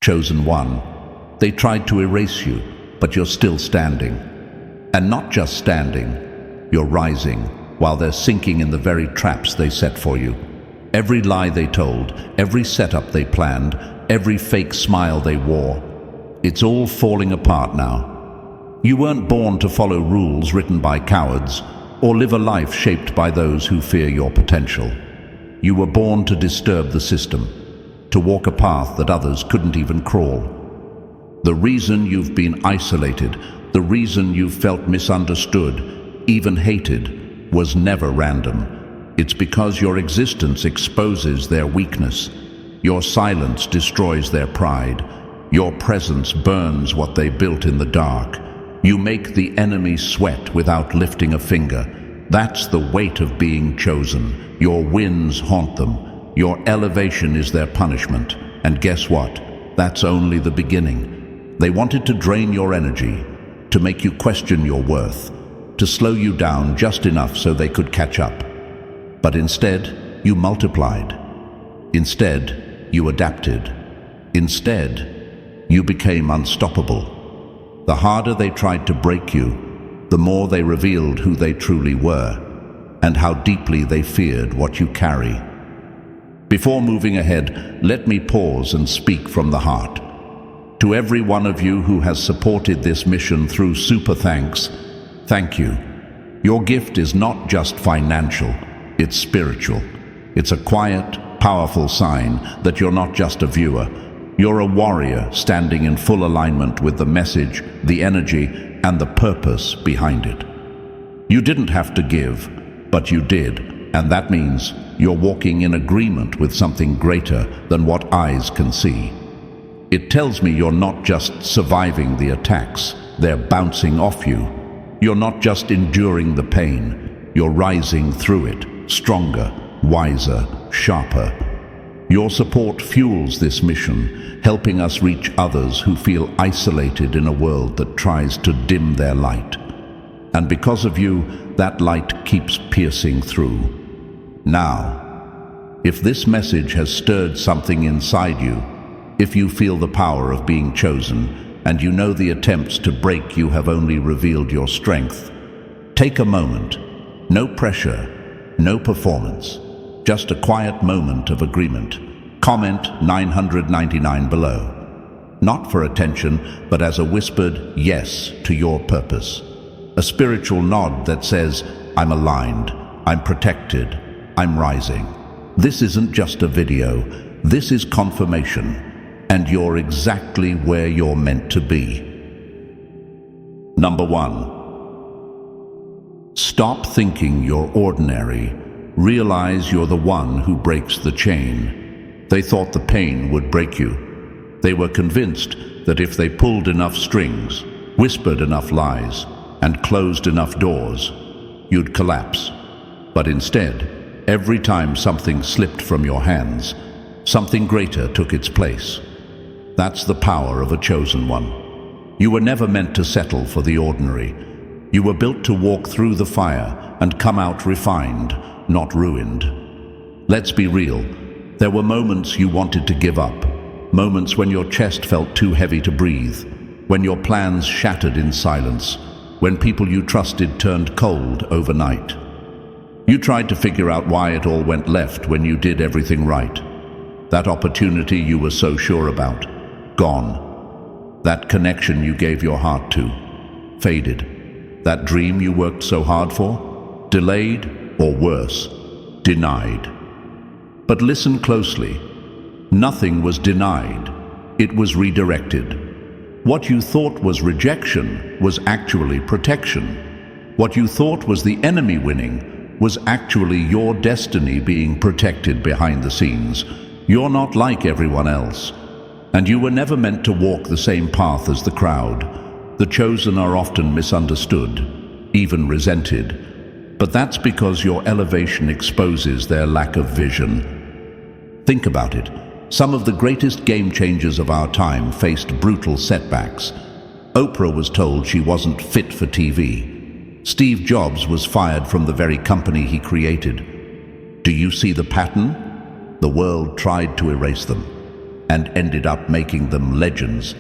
Chosen one, they tried to erase you, but you're still standing. And not just standing, you're rising, while they're sinking in the very traps they set for you. Every lie they told, every setup they planned, every fake smile they wore, it's all falling apart now. You weren't born to follow rules written by cowards, or live a life shaped by those who fear your potential. You were born to disturb the system, to walk a path that others couldn't even crawl. The reason you've been isolated, the reason you've felt misunderstood, even hated, was never random. It's because your existence exposes their weakness. Your silence destroys their pride. Your presence burns what they built in the dark. You make the enemy sweat without lifting a finger. That's the weight of being chosen. Your wins haunt them. Your elevation is their punishment. And guess what? That's only the beginning. They wanted to drain your energy, to make you question your worth, to slow you down just enough so they could catch up. But instead, you multiplied. Instead, you adapted. Instead, you became unstoppable. The harder they tried to break you, the more they revealed who they truly were, and how deeply they feared what you carry. Before moving ahead, let me pause and speak from the heart. To every one of you who has supported this mission through super thanks, thank you. Your gift is not just financial, it's spiritual. It's a quiet, powerful sign that you're not just a viewer. You're a warrior standing in full alignment with the message, the energy, and the purpose behind it. You didn't have to give, but you did, and that means you're walking in agreement with something greater than what eyes can see. It tells me you're not just surviving the attacks, they're bouncing off you. You're not just enduring the pain, you're rising through it, stronger, wiser, sharper. Your support fuels this mission, helping us reach others who feel isolated in a world that tries to dim their light. And because of you, that light keeps piercing through. Now, if this message has stirred something inside you, if you feel the power of being chosen, and you know the attempts to break you have only revealed your strength, take a moment. No pressure, no performance, just a quiet moment of agreement. Comment 999 below. Not for attention, but as a whispered yes to your purpose. A spiritual nod that says, I'm aligned, I'm protected, I'm rising. This isn't just a video, this is confirmation. And you're exactly where you're meant to be. Number 1. Stop thinking you're ordinary. Realize you're the one who breaks the chain. They thought the pain would break you. They were convinced that if they pulled enough strings, whispered enough lies, and closed enough doors, you'd collapse. But instead, every time something slipped from your hands, something greater took its place. That's the power of a chosen one. You were never meant to settle for the ordinary. You were built to walk through the fire and come out refined, not ruined. Let's be real. There were moments you wanted to give up, moments when your chest felt too heavy to breathe, when your plans shattered in silence, when people you trusted turned cold overnight. You tried to figure out why it all went left when you did everything right. That opportunity you were so sure about, gone. That connection you gave your heart to, faded. That dream you worked so hard for, delayed, or worse, denied. But listen closely. Nothing was denied. It was redirected. What you thought was rejection was actually protection. What you thought was the enemy winning was actually your destiny being protected behind the scenes. You're not like everyone else. And you were never meant to walk the same path as the crowd. The chosen are often misunderstood, even resented. But that's because your elevation exposes their lack of vision. Think about it. Some of the greatest game changers of our time faced brutal setbacks. Oprah was told she wasn't fit for TV. Steve Jobs was fired from the very company he created. Do you see the pattern? The world tried to erase them. and ended up making them legends.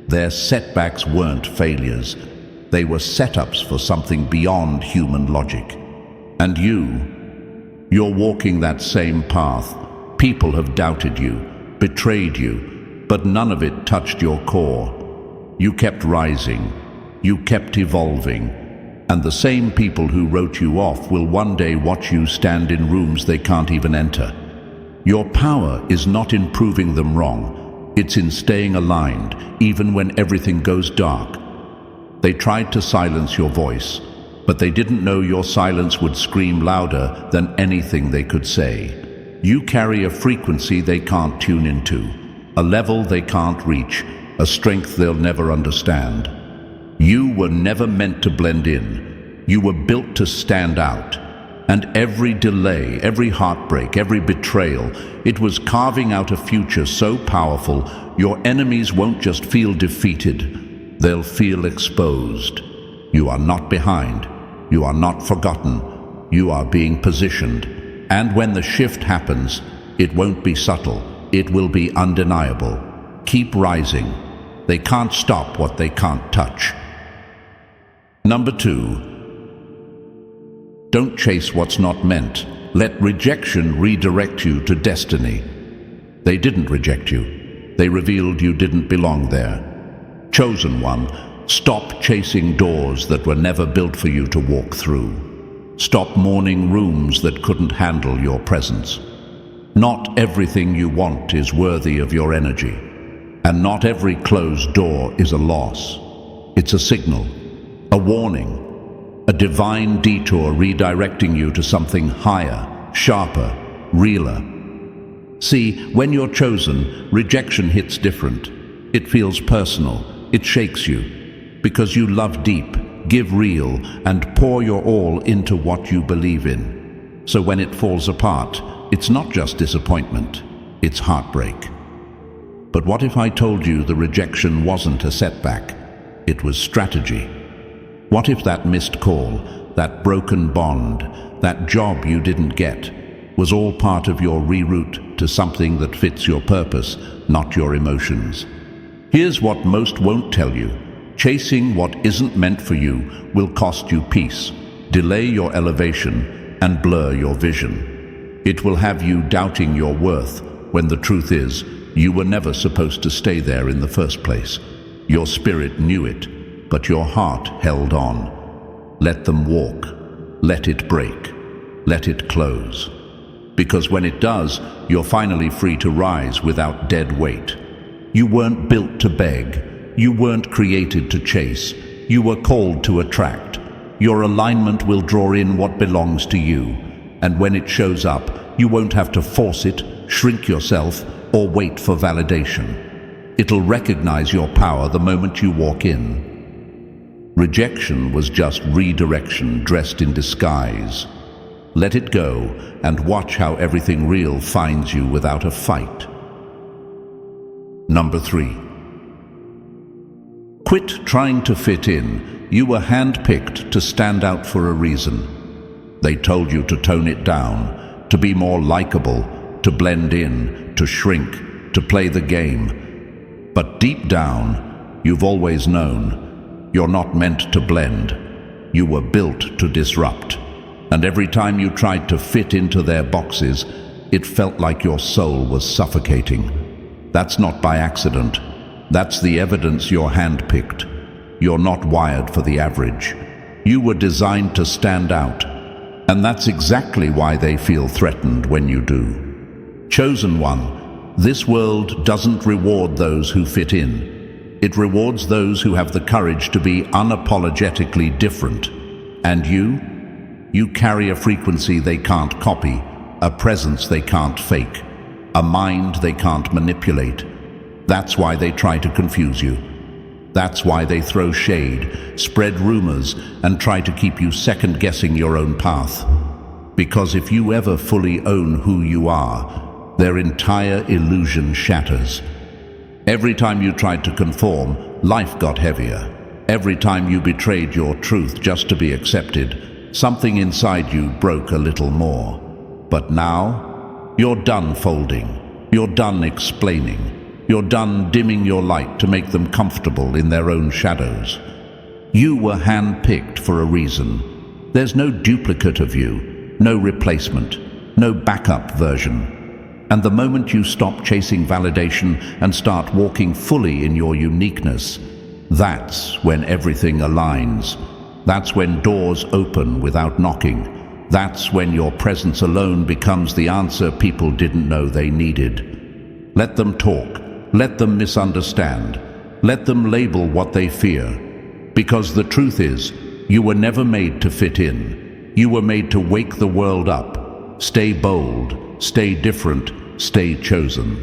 Their setbacks weren't failures. They were setups for something beyond human logic. And you're walking that same path. People have doubted you, betrayed you, but none of it touched your core. You kept rising, you kept evolving, and the same people who wrote you off will one day watch you stand in rooms they can't even enter. Your power is not in proving them wrong, it's in staying aligned, even when everything goes dark. They tried to silence your voice, but they didn't know your silence would scream louder than anything they could say. You carry a frequency they can't tune into, a level they can't reach, a strength they'll never understand. You were never meant to blend in. You were built to stand out. And every delay, every heartbreak, every betrayal, it was carving out a future so powerful, your enemies won't just feel defeated, they'll feel exposed. You are not behind. You are not forgotten. You are being positioned. And when the shift happens, it won't be subtle. It will be undeniable. Keep rising. They can't stop what they can't touch. Number 2. Don't chase what's not meant. Let rejection redirect you to destiny. They didn't reject you. They revealed you didn't belong there. Chosen one, stop chasing doors that were never built for you to walk through. Stop mourning rooms that couldn't handle your presence. Not everything you want is worthy of your energy, and not every closed door is a loss. It's a signal, a warning, a divine detour redirecting you to something higher, sharper, realer. See, when you're chosen, rejection hits different. It feels personal. It shakes you. Because you love deep, give real, and pour your all into what you believe in. So when it falls apart, it's not just disappointment, it's heartbreak. But what if I told you the rejection wasn't a setback? It was strategy. What if that missed call, that broken bond, that job you didn't get, was all part of your reroute to something that fits your purpose, not your emotions? Here's what most won't tell you. Chasing what isn't meant for you will cost you peace, delay your elevation, and blur your vision. It will have you doubting your worth when the truth is, you were never supposed to stay there in the first place. Your spirit knew it, but your heart held on. Let them walk. Let it break. Let it close. Because when it does, you're finally free to rise without dead weight. You weren't built to beg. You weren't created to chase. You were called to attract. Your alignment will draw in what belongs to you. And when it shows up, you won't have to force it, shrink yourself, or wait for validation. It'll recognize your power the moment you walk in. Rejection was just redirection dressed in disguise. Let it go and watch how everything real finds you without a fight. Number 3. Quit trying to fit in. You were handpicked to stand out for a reason. They told you to tone it down, to be more likable, to blend in, to shrink, to play the game. But deep down, you've always known, you're not meant to blend. You were built to disrupt. And every time you tried to fit into their boxes, it felt like your soul was suffocating. That's not by accident. That's the evidence you're handpicked. You're not wired for the average. You were designed to stand out. And that's exactly why they feel threatened when you do. Chosen one, this world doesn't reward those who fit in. It rewards those who have the courage to be unapologetically different. And you carry a frequency they can't copy, a presence they can't fake, a mind they can't manipulate. That's why they try to confuse you. That's why they throw shade, spread rumors, and try to keep you second-guessing your own path. Because if you ever fully own who you are, their entire illusion shatters. Every time you tried to conform, life got heavier. Every time you betrayed your truth just to be accepted, something inside you broke a little more. But now, you're done folding. You're done explaining. You're done dimming your light to make them comfortable in their own shadows. You were hand-picked for a reason. There's no duplicate of you, no replacement, no backup version. And the moment you stop chasing validation and start walking fully in your uniqueness, that's when everything aligns. That's when doors open without knocking. That's when your presence alone becomes the answer people didn't know they needed. Let them talk. Let them misunderstand. Let them label what they fear. Because the truth is, you were never made to fit in. You were made to wake the world up. Stay bold, stay different, stay chosen.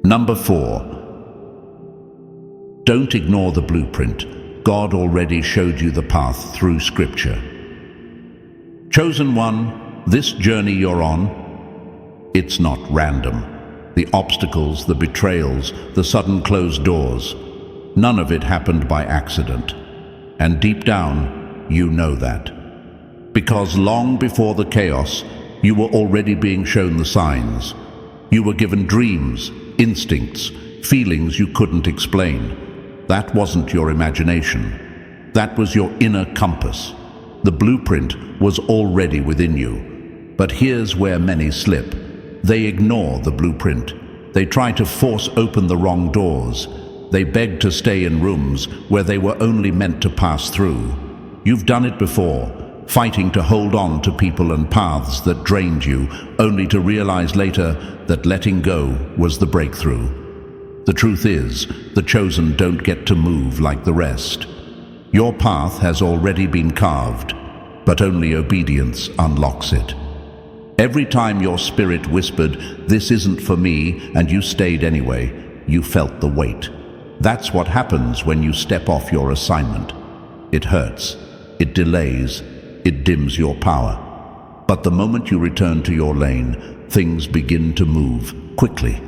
Number 4. Don't ignore the blueprint. God already showed you the path through Scripture. Chosen one, this journey you're on, it's not random. The obstacles, the betrayals, the sudden closed doors, none of it happened by accident. And deep down, you know that. Because long before the chaos, you were already being shown the signs. You were given dreams, instincts, feelings you couldn't explain. That wasn't your imagination. That was your inner compass. The blueprint was already within you. But here's where many slip. They ignore the blueprint. They try to force open the wrong doors. They beg to stay in rooms where they were only meant to pass through. You've done it before, fighting to hold on to people and paths that drained you, only to realize later that letting go was the breakthrough. The truth is, the chosen don't get to move like the rest. Your path has already been carved, but only obedience unlocks it. Every time your spirit whispered, "This isn't for me," and you stayed anyway, you felt the weight. That's what happens when you step off your assignment. It hurts, it delays, it dims your power. But the moment you return to your lane, things begin to move quickly.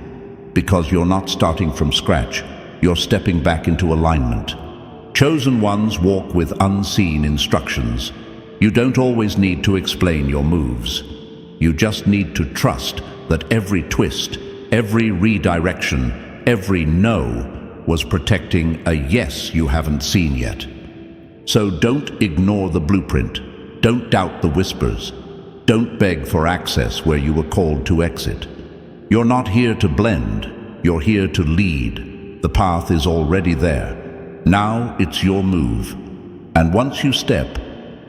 Because you're not starting from scratch, you're stepping back into alignment. Chosen ones walk with unseen instructions. You don't always need to explain your moves. You just need to trust that every twist, every redirection, every no was protecting a yes you haven't seen yet. So don't ignore the blueprint. Don't doubt the whispers. Don't beg for access where you were called to exit. You're not here to blend. You're here to lead. The path is already there. Now it's your move. And once you step,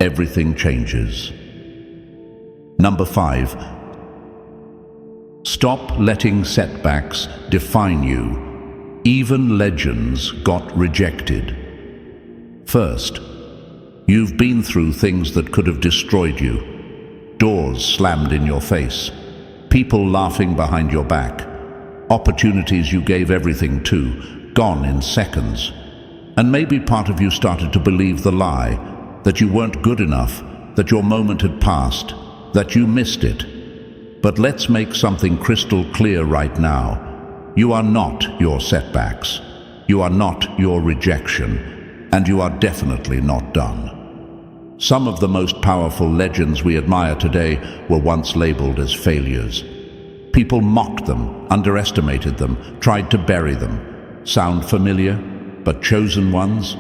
everything changes. Number 5. Stop letting setbacks define you. Even legends got rejected. First, you've been through things that could have destroyed you. Doors slammed in your face. People laughing behind your back. Opportunities you gave everything to, gone in seconds. And maybe part of you started to believe the lie, that you weren't good enough, that your moment had passed, that you missed it. But let's make something crystal clear right now. You are not your setbacks. You are not your rejection. And you are definitely not done. Some of the most powerful legends we admire today were once labeled as failures. People mocked them, underestimated them, tried to bury them. Sound familiar? But chosen ones?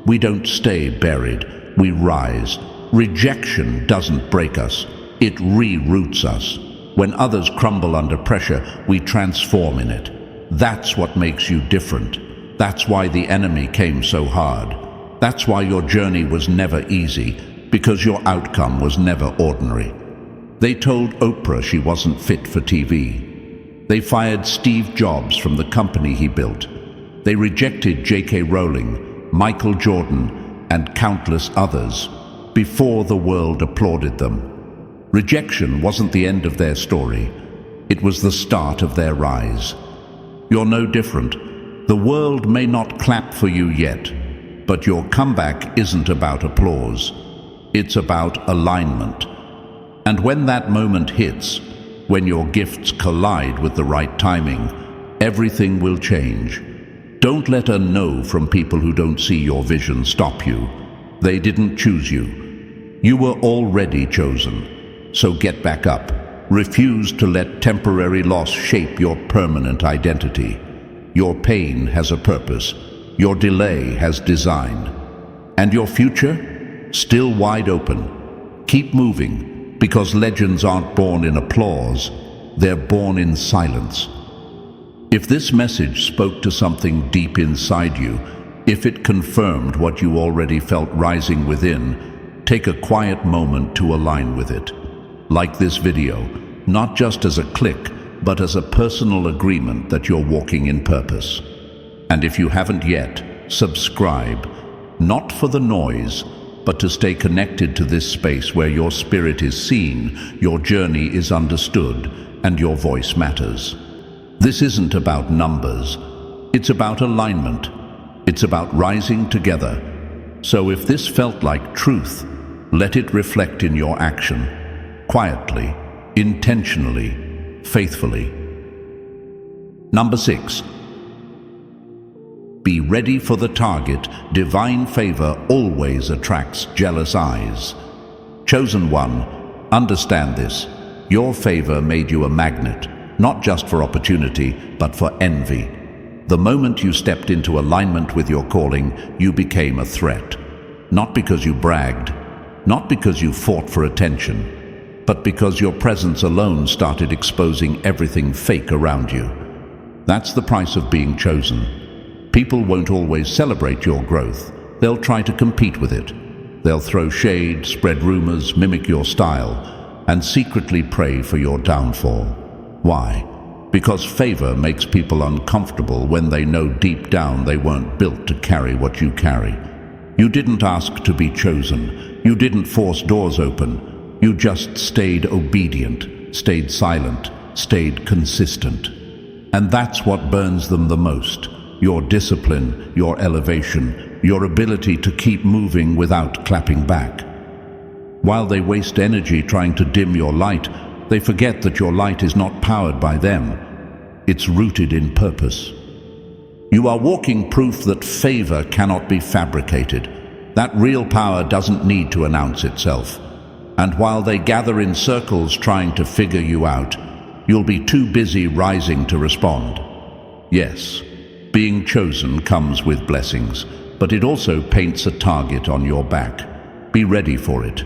We don't stay buried, we rise. Rejection doesn't break us, it reroots us. When others crumble under pressure, we transform in it. That's what makes you different. That's why the enemy came so hard. That's why your journey was never easy, because your outcome was never ordinary. They told Oprah she wasn't fit for TV. They fired Steve Jobs from the company he built. They rejected J.K. Rowling, Michael Jordan, and countless others before the world applauded them. Rejection wasn't the end of their story. It was the start of their rise. You're no different. The world may not clap for you yet, but your comeback isn't about applause. It's about alignment. And when that moment hits, when your gifts collide with the right timing, everything will change. Don't let a no from people who don't see your vision stop you. They didn't choose you. You were already chosen. So get back up, Refuse to let temporary loss shape your permanent identity. Your pain has a purpose. Your delay has design. And your future? Still wide open. Keep moving, because legends aren't born in applause. They're born in silence. If this message spoke to something deep inside you, if it confirmed what you already felt rising within, take a quiet moment to align with it. Like this video, not just as a click, but as a personal agreement that you're walking in purpose. And if you haven't yet, subscribe, not for the noise, but to stay connected to this space where your spirit is seen, your journey is understood, and your voice matters. This isn't about numbers. It's about alignment. It's about rising together. So if this felt like truth, let it reflect in your action, quietly, intentionally, faithfully. Number 6. Be ready for the target. Divine favor always attracts jealous eyes. Chosen one, understand this. Your favor made you a magnet, not just for opportunity, but for envy. The moment you stepped into alignment with your calling, you became a threat. Not because you bragged, not because you fought for attention, but because your presence alone started exposing everything fake around you. That's the price of being chosen. People won't always celebrate your growth. They'll try to compete with it. They'll throw shade, spread rumors, mimic your style, and secretly pray for your downfall. Why? Because favor makes people uncomfortable when they know deep down they weren't built to carry what you carry. You didn't ask to be chosen. You didn't force doors open. You just stayed obedient, stayed silent, stayed consistent. And that's what burns them the most. Your discipline, your elevation, your ability to keep moving without clapping back. While they waste energy trying to dim your light, they forget that your light is not powered by them. It's rooted in purpose. You are walking proof that favor cannot be fabricated. That real power doesn't need to announce itself. And while they gather in circles trying to figure you out, you'll be too busy rising to respond. Yes, being chosen comes with blessings, but it also paints a target on your back. Be ready for it.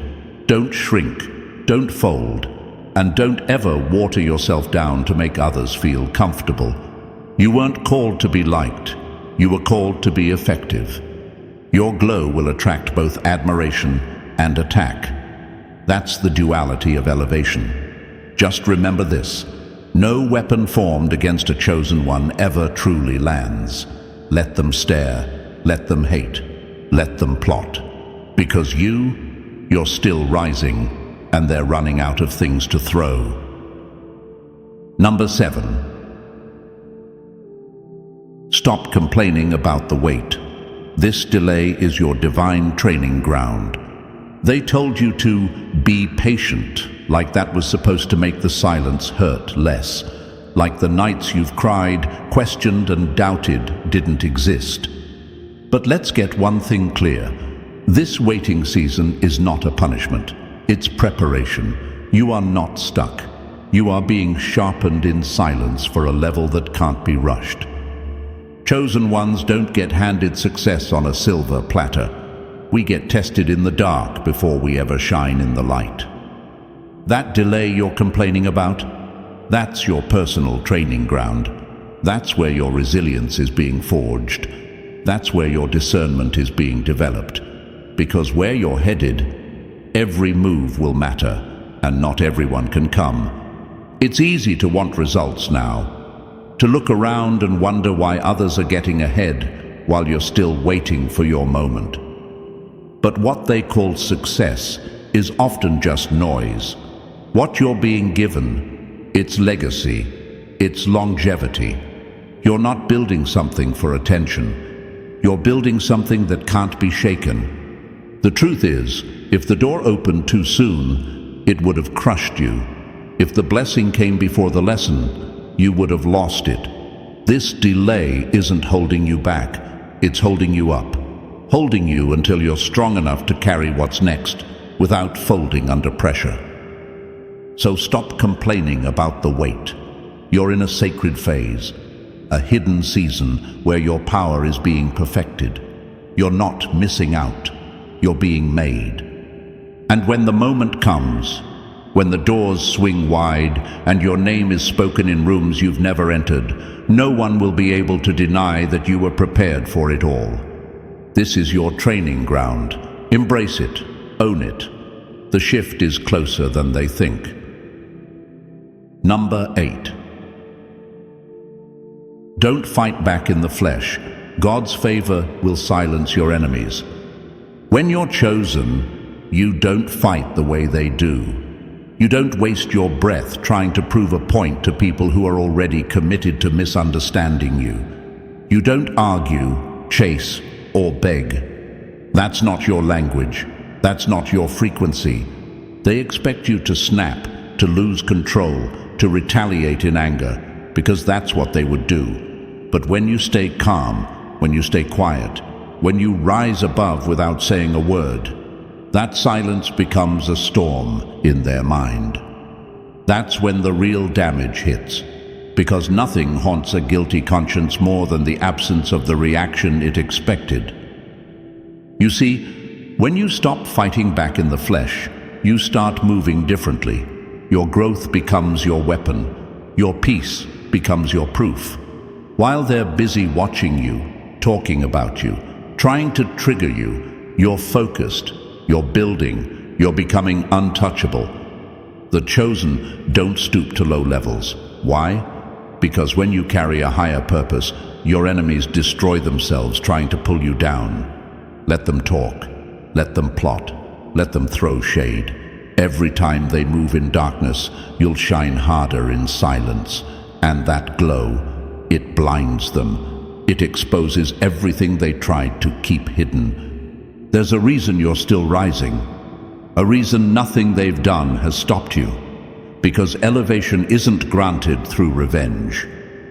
Don't shrink, don't fold, and don't ever water yourself down to make others feel comfortable. You weren't called to be liked. You were called to be effective. Your glow will attract both admiration and attack. That's the duality of elevation. Just remember this. No weapon formed against a chosen one ever truly lands. Let them stare, let them hate, let them plot. Because you're still rising, and they're running out of things to throw. Number 7. Stop complaining about the wait. This delay is your divine training ground. They told you to be patient, like that was supposed to make the silence hurt less. Like the nights you've cried, questioned and doubted didn't exist. But let's get one thing clear. This waiting season is not a punishment. It's preparation. You are not stuck. You are being sharpened in silence for a level that can't be rushed. Chosen ones don't get handed success on a silver platter. We get tested in the dark before we ever shine in the light. That delay you're complaining about, that's your personal training ground. That's where your resilience is being forged. That's where your discernment is being developed. Because where you're headed, every move will matter, and not everyone can come. It's easy to want results now, to look around and wonder why others are getting ahead while you're still waiting for your moment. But what they call success is often just noise. What you're being given, it's legacy, it's longevity. You're not building something for attention. You're building something that can't be shaken. The truth is, if the door opened too soon, it would have crushed you. If the blessing came before the lesson, you would have lost it. This delay isn't holding you back, it's holding you up. Holding you until you're strong enough to carry what's next without folding under pressure. So stop complaining about the wait. You're in a sacred phase, a hidden season where your power is being perfected. You're not missing out, you're being made. And when the moment comes, when the doors swing wide and your name is spoken in rooms you've never entered, no one will be able to deny that you were prepared for it all. This is your training ground. Embrace it, own it. The shift is closer than they think. Number 8. Don't fight back in the flesh. God's favor will silence your enemies. When you're chosen, you don't fight the way they do. You don't waste your breath trying to prove a point to people who are already committed to misunderstanding you. You don't argue, chase, or beg. That's not your language. That's not your frequency. They expect you to snap, to lose control, to retaliate in anger, because that's what they would do. But when you stay calm, when you stay quiet, when you rise above without saying a word, that silence becomes a storm in their mind. That's when the real damage hits, because nothing haunts a guilty conscience more than the absence of the reaction it expected. You see, when you stop fighting back in the flesh, you start moving differently. Your growth becomes your weapon. Your peace becomes your proof. While they're busy watching you, talking about you, trying to trigger you, you're focused, you're building, you're becoming untouchable. The chosen don't stoop to low levels. Why? Because when you carry a higher purpose, your enemies destroy themselves trying to pull you down. Let them talk. Let them plot. Let them throw shade. Every time they move in darkness, you'll shine harder in silence. And that glow, it blinds them. It exposes everything they tried to keep hidden. There's a reason you're still rising. A reason nothing they've done has stopped you. Because elevation isn't granted through revenge.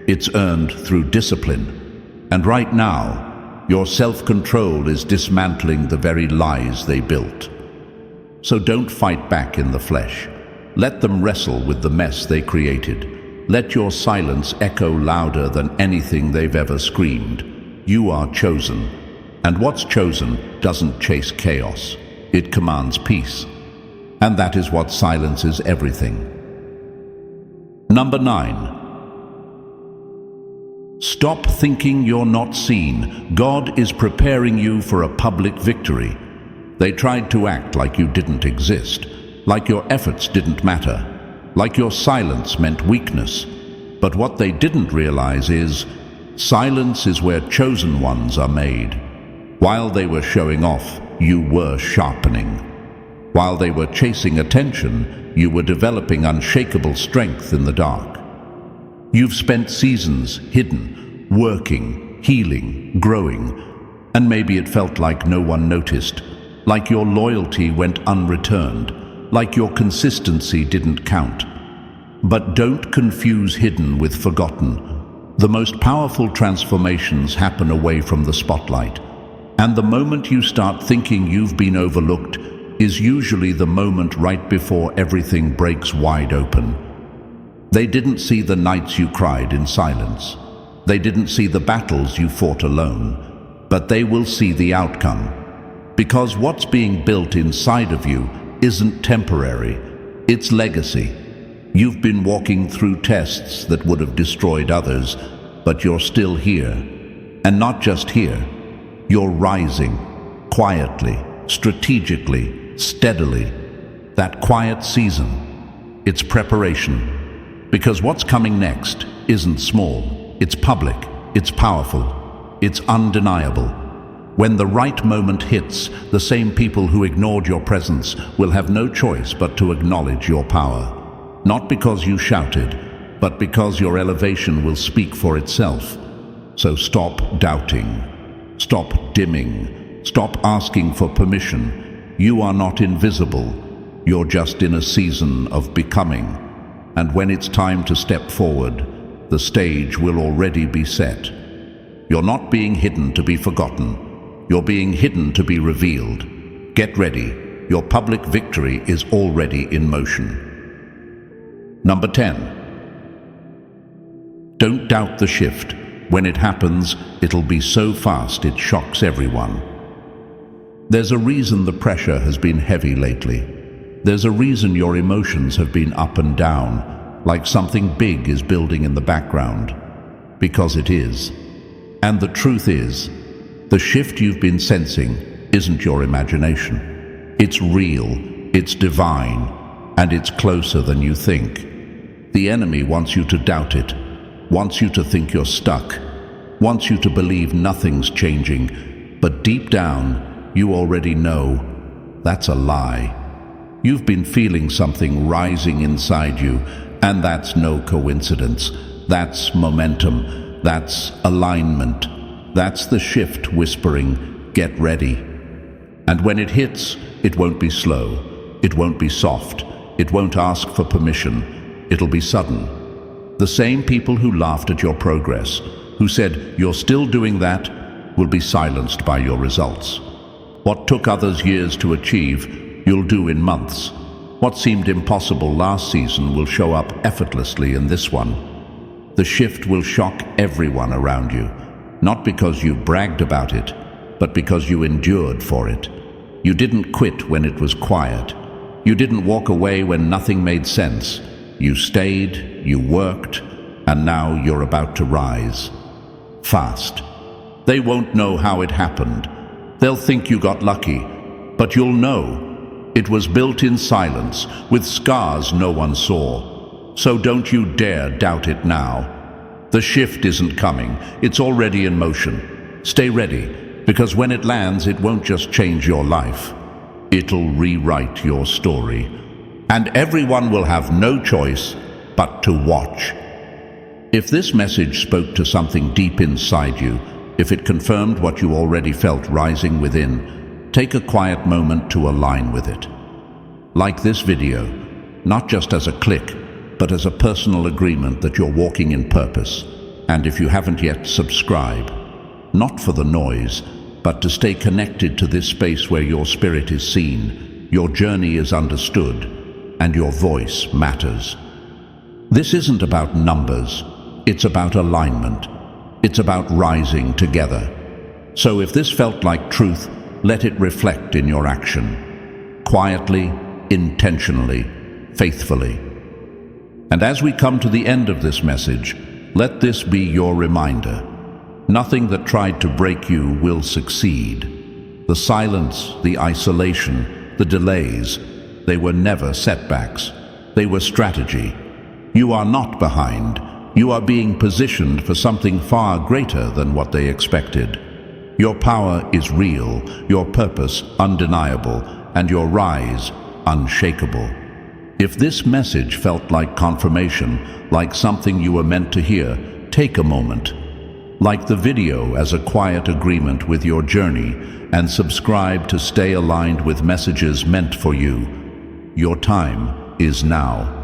It's earned through discipline. And right now, your self-control is dismantling the very lies they built. So don't fight back in the flesh. Let them wrestle with the mess they created. Let your silence echo louder than anything they've ever screamed. You are chosen. And what's chosen doesn't chase chaos. It commands peace. And that is what silences everything. Number 9. Stop thinking you're not seen. God is preparing you for a public victory. They tried to act like you didn't exist, like your efforts didn't matter, like your silence meant weakness. But what they didn't realize is, silence is where chosen ones are made. While they were showing off, you were sharpening. While they were chasing attention, you were developing unshakable strength in the dark. You've spent seasons hidden, working, healing, growing, and maybe it felt like no one noticed, like your loyalty went unreturned, like your consistency didn't count. But don't confuse hidden with forgotten. The most powerful transformations happen away from the spotlight, and the moment you start thinking you've been overlooked is usually the moment right before everything breaks wide open. They didn't see the nights you cried in silence. They didn't see the battles you fought alone, but they will see the outcome. Because what's being built inside of you isn't temporary, it's legacy. You've been walking through tests that would have destroyed others, but you're still here. And not just here, you're rising, quietly, strategically, steadily. That quiet season, it's preparation. Because what's coming next isn't small, it's public, it's powerful, it's undeniable. When the right moment hits, the same people who ignored your presence will have no choice but to acknowledge your power. Not because you shouted, but because your elevation will speak for itself. So stop doubting, stop dimming, stop asking for permission. You are not invisible, you're just in a season of becoming. And when it's time to step forward, the stage will already be set. You're not being hidden to be forgotten. You're being hidden to be revealed. Get ready. Your public victory is already in motion. Number 10. Don't doubt the shift. When it happens, it'll be so fast it shocks everyone. There's a reason the pressure has been heavy lately. There's a reason your emotions have been up and down, like something big is building in the background. Because it is. And the truth is, the shift you've been sensing isn't your imagination. It's real, it's divine, and it's closer than you think. The enemy wants you to doubt it, wants you to think you're stuck, wants you to believe nothing's changing, but deep down, you already know that's a lie. You've been feeling something rising inside you, and that's no coincidence. That's momentum, that's alignment, that's the shift whispering, get ready. And when it hits, it won't be slow, it won't be soft, it won't ask for permission, it'll be sudden. The same people who laughed at your progress, who said you're still doing that, will be silenced by your results. What took others years to achieve, you'll do in months. What seemed impossible last season will show up effortlessly in this one. The shift will shock everyone around you, not because you bragged about it, but because you endured for it. You didn't quit when it was quiet. You didn't walk away when nothing made sense. You stayed, you worked, and now you're about to rise. Fast. They won't know how it happened. They'll think you got lucky, but you'll know. It was built in silence, with scars no one saw. So don't you dare doubt it now. The shift isn't coming, it's already in motion. Stay ready, because when it lands, it won't just change your life. It'll rewrite your story. And everyone will have no choice but to watch. If this message spoke to something deep inside you, if it confirmed what you already felt rising within, take a quiet moment to align with it. Like this video, not just as a click, but as a personal agreement that you're walking in purpose. And if you haven't yet, subscribe. Not for the noise, but to stay connected to this space where your spirit is seen, your journey is understood, and your voice matters. This isn't about numbers, it's about alignment. It's about rising together. So if this felt like truth, let it reflect in your action. Quietly, intentionally, faithfully. And as we come to the end of this message, let this be your reminder. Nothing that tried to break you will succeed. The silence, the isolation, the delays, they were never setbacks. They were strategy. You are not behind. You are being positioned for something far greater than what they expected. Your power is real, your purpose undeniable, and your rise unshakable. If this message felt like confirmation, like something you were meant to hear, take a moment. Like the video as a quiet agreement with your journey, and subscribe to stay aligned with messages meant for you. Your time is now.